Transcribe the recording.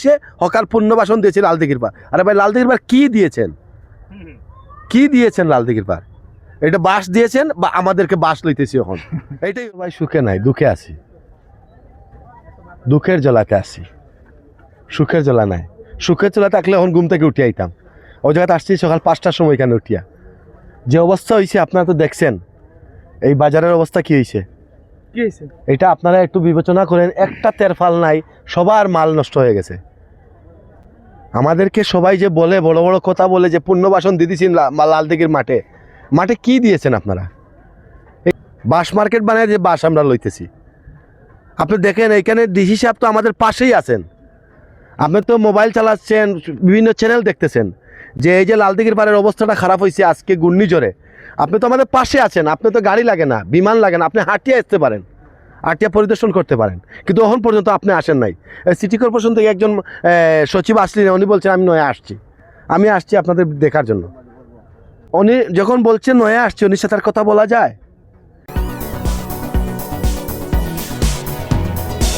সে hawker পুণ্যবাসন দিয়েছে লালদিঘির পার। আরে ভাই লালদিঘির পার কি দিয়েছেন? কি দিয়েছেন লালদিঘির পার? এটা বাস দিয়েছেন বা আমাদেরকে বাস লইতেছি এখন? এইটাই ভাই, সুখে নাই দুঃখে আছি, দুঃখের জ্বালাতে আসি, সুখের জ্বালা নাই। সুখের জ্বালা থাকলে এখন ঘুম থেকে উঠে আইতাম। ওই জায়গাতে আসছি সকাল 5টার সময় এখানে উঠিয়া। যে অবস্থা হয়েছে আপনারা তো দেখছেন, এই বাজারের অবস্থা কি হয়েছে এটা আপনারা একটু বিবেচনা করেন। একটা তেরফাল নাই, সবার মাল নষ্ট হয়ে গেছে। আমাদেরকে সবাই যে বলে, বড় বড় কথা বলে যে পুণ্যবাসন দিয়েছেন লালদিঘির মাঠে, মাঠে কি দিয়েছেন আপনারা? বাস মার্কেট বানায় যে বাস আমরা লইতেছি। আপনি দেখেন এইখানে ডিসি সাহেব তো আমাদের পাশেই আছেন। আপনি তো মোবাইল চালাচ্ছেন, বিভিন্ন চ্যানেল দেখতেছেন যে এই যে লালদিঘির পাড়ের অবস্থাটা খারাপ হয়েছে আজকে ঘূর্ণিঝড়ে। আপনি তো আমাদের পাশে আছেন, আপনি তো গাড়ি লাগে না, বিমান লাগে না, আপনি হাঁটিয়ে আসতে পারেন, হাঁটিয়া পরিদর্শন করতে পারেন। কিন্তু এখন পর্যন্ত আপনি আসেন নাই। সিটি কর্পোরেশন থেকে একজন সচিব আসলেন, উনি বলছেন আমি নয়া আসছি, আমি আসছি আপনাদের দেখার জন্য। উনি যখন বলছেন নয়া আসছি, উনির সাথে আর কথা বলা যায়?